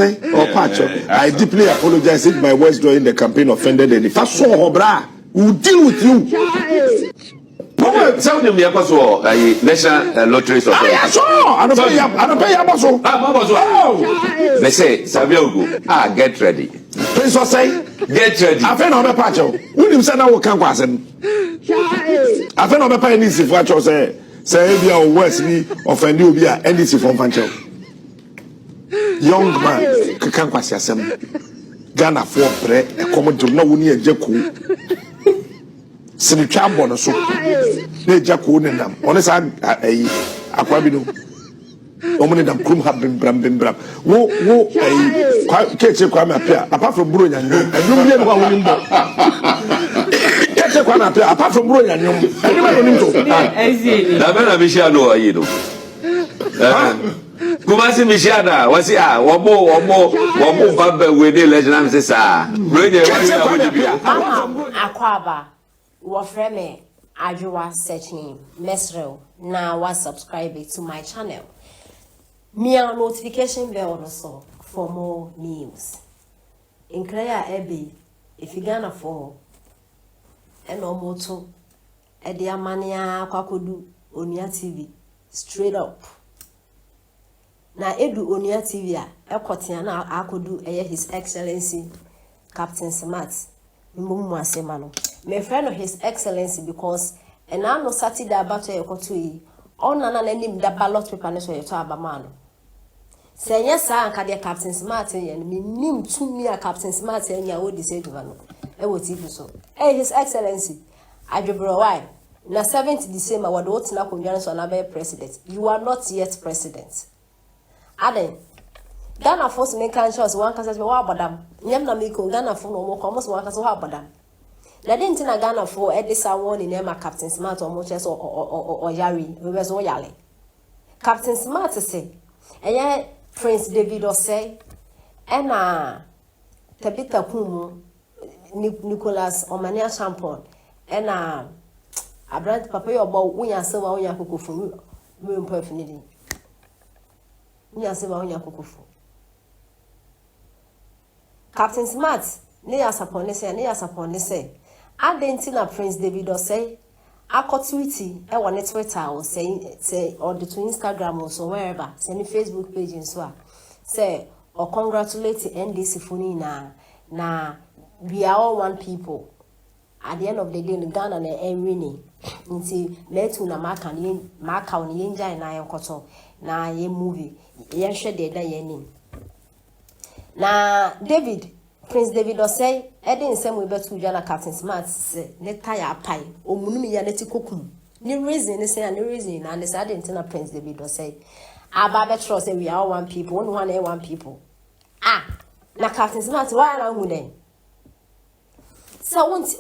or Pacho, I deeply apologize if my words during the campaign offended any. If I saw Hobra, we'll deal with you. Some of them are national lottery. I saw. I don't pay They say, Saviogo, get ready. Prince was saying, get ready. I feel no Pacho. Who him said I will come was him. I feel no pay this if what you say if you are Wesley offend you be any from Pancho. Young man, can't pass yourself. Ghana for bread, a common to no one near Jaku. Sinitwa bono so na Jaku ne nam honest akwabino omune dam krum ha bembram wo keche kwa me apia apart from buro nyanyom adum ye no wa wonim bo keche kwa me apia apart from buro nyanyom anima no nim to na bena bi shia no ayi no Kumasi Mishada, what's it? One more, Baba, we did legend. Akwaba, Wafreme, Ajua search name, Mesro, now was subscribe to my channel. Mia notification bell also for more news. In Clear Abbey, if you gonna fall, and no moto, at the Amania Kwakudu, Onia TV, straight up. Na edu Onia TV ekotia na akodu His Excellency Captain Smart mmumu asema no me friend His Excellency because ena no Saturday abato ekoto yi ona na nanim da ballot paper ne so yeto abama no se yesa anka de Captain Smart ye me nim tumi a Captain Smart anya wo decide no e wo TV so His Excellency adwebro why na 7th December wado otina konwan so na be president you are not yet president. Aden Ghana force me can show one case wa abadam nyam na me ko Ghana for no mo ko mo so one case wa abadam na den tina Ghana for e dey one in ma Captain Smart o mo che so o yari we be so yale Captain Smart say eye Prince David say e na Tabita Kumu Nicholas Omania Champon e na Abrant papa yo bo wunya se wa wunya kokofunu me mpo afinidi Captain Smart, ne ya sapon say. Adentina Prince David say, akotwiti e won Twitter or say or the to Instagram or so wherever, send Facebook page and so say or congratulate NDC funi na we are all one people. At the end of the day, in Ghana na winning. Nti letu na maka on yenja na yenkoto na ye movie ye hwe de da ye nim na Prince David say eden nsem we betu dwa na Captain Smart se ne tire apai omunum ya neti kokum ni reason ne say na reason na ne say eden na Prince David say aba betro say we are one people one people na Captain Smart why na hu den so once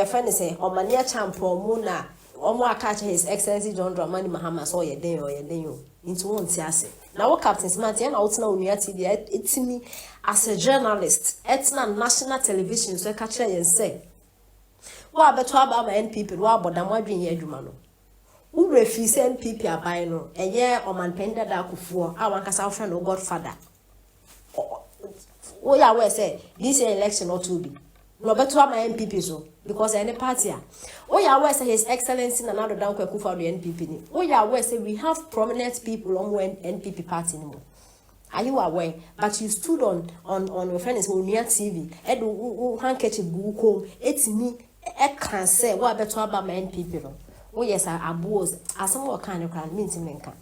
friend say omania champion mu na omo catch His Excellency John Dramani Mahama so ye den yo into one tiase na what Captain Smart na outina Onia TV etimi as a journalist etna national television so catch yen say wa beto aba ma NPP wa bodam adwen ye adwuma no u refuse NPP aban no eye omanpenda da akufuo a wankasa friend o godfather o ya we say this election or to be no beto ama NPP so because any party oh yeah we say His Excellency na nado down kwaku for the NPP ni oh yeah we say we have prominent people on NPP party ni mo are you aware but you stood on your friends Onia TV edo handkerchief buko etimi e kan say wa beto aba ma NPP no oh yes abos asem wo kan kran minti menka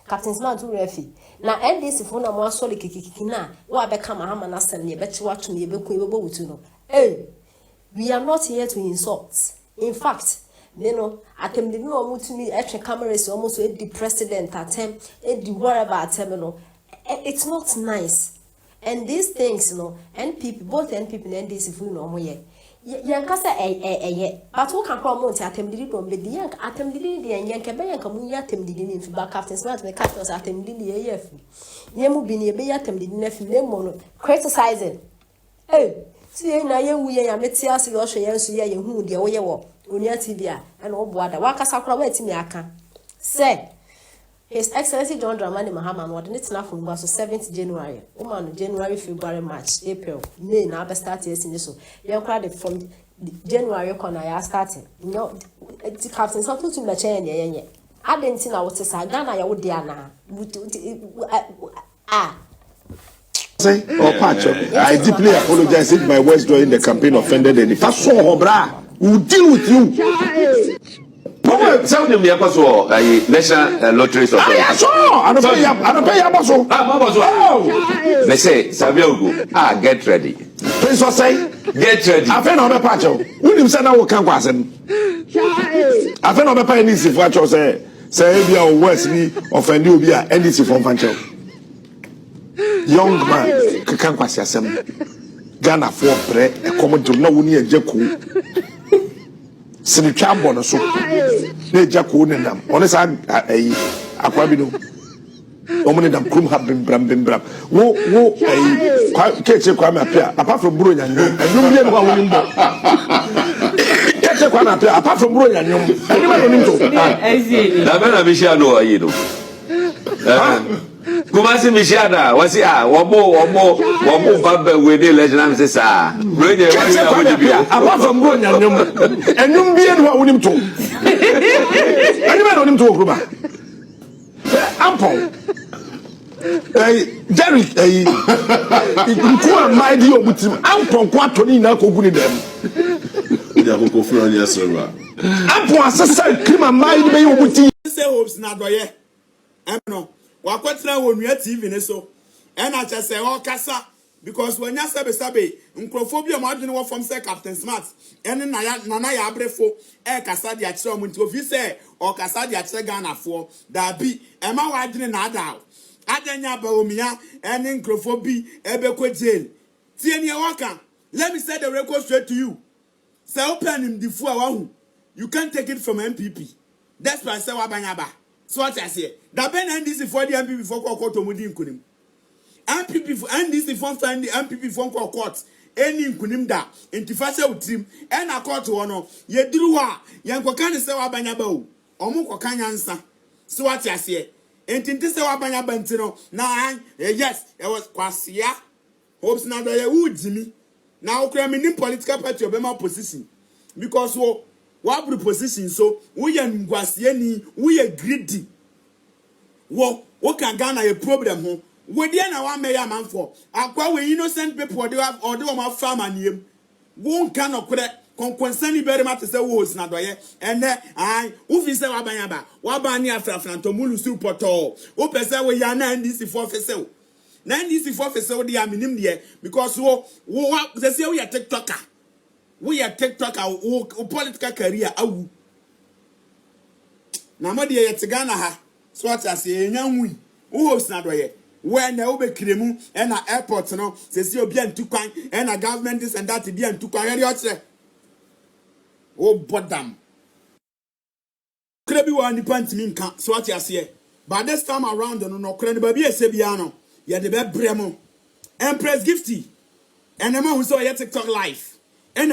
Captain Smart to refi na NDC fo na mo asole kikiki na wa be ka mahama na sel ne be chiwa to ne be ku e be wutu no we are not here to insult. In fact, you know, atem did no mutumi etwe cameras almost the president atem the whatever atem no. It's not nice. And these things, you know, NPP both NPP and NDC if we know mo ye. Yankasa but who can come on to atem did no be the yank atem did the yank be yank mu yatem did in back Captain Smart me catch us atem did the yef. Yemu bi ne be yatem did nef ne mo criticizing. See na ye wu ye ya meti ase yo hwe ye so ye hu de wo ye wo Onia TV a na obo ada wakasa kora wa etimi aka say His Excellency John Dramani Mahama was not enough from 7th January. January, February, March, April, May. Now, start years in this. You cried from January. I started. You know, it's captain something to my chain. I didn't think I was a Sagana. I would Diana. Say, Pacho, I deeply apologize if my words during the campaign offended any. That's so Obra. We'll deal with you. Tell them the apostle, National Lottery. Yeah, sure. I don't pay your muscle. They say, Saviogo, get ready. Please say, get ready. I feel on a patch. William said, I will come was him. I feel on a penny if what you say, if you worse me offend you be a NDC from Pancho. Young man, can't pass yourself. Ghana for bread, a common to no near Jaku. Sinitwa bono so na ejako ne nam one sa akwabino omone dam krum ha bembram wo keche kwa me apia apart from buro nyanyom enum bia no wa wonim bo keche kwa me apia apart from buro nyanyom enum no nim to na be na bi sha no ayi no Kumasi Mishada, wasi wabo baba we dey legend say sa. Brenye we na bia. Apart from bro nyanyom, enum bia no wonim to. Enum no wonim to okuba. Ample. Jerry nko my di obutim. Ample ko atoni na kogu ni dem. Ya ko furo ni asoro. Ample asesa krima my di be obuti. Say hopes na doye. No. Wakwetena wonua TV ne so ena cha say o kasa because when ya sabe nkrophobia mo adwene wo from say Captain Smart ene na ya abrefo kasa dia kire o nti ofi say o kasa dia kire Ghana fo da bi e ma wa adwene na ada adanya ba omia ene nkrophobi ebekọ jail tie ne waka. Let me say the record straight to you. Say open him the fu awu, you can't take it from MPP. That's why I say wabanya ba. So what I say, that ben NDC for the MPP for court to mudi nkunim. MPP for NDC for find the MPP for court. Any nkunim da. Intifase utrim. En a court wono. Ye druwa. Yan kwa kani se wabanya ba u. Omu kwa kanya nsa. So what I say. Intinte se wabanya ba ntino. Na yes, it was kwasia. Hopes na do ye u jimi. Na okra minim political party obema opposition. Because what position so we are ngwasieni we are greedy wo can Ghana a problem ho we dey na one mayor man for akwa we innocent people they have or they want farm aniem won kan okre concern very much say wo na doye and ai wo fi say wabanya ba wabani afrafran to mulu su poto wo pese we ya na NDC for fese na NDC for fese wo dey aminim dey because wo say we are TikToker. We are TikTok our political career awu. Na mo de ye Ghana ha. So what I say nyanwi. Wo host na doye. When na wo be kremu e na airport no se si obi antukwan e na government this and that bi antukwan yare o kire. Wo bodam. Krebi wa ni pantimi nka. So what I say. But this time around no kre ne ba bi ese bia no. Ye de be bremo. Empress Gifty. And the man who saw your TikTok live. And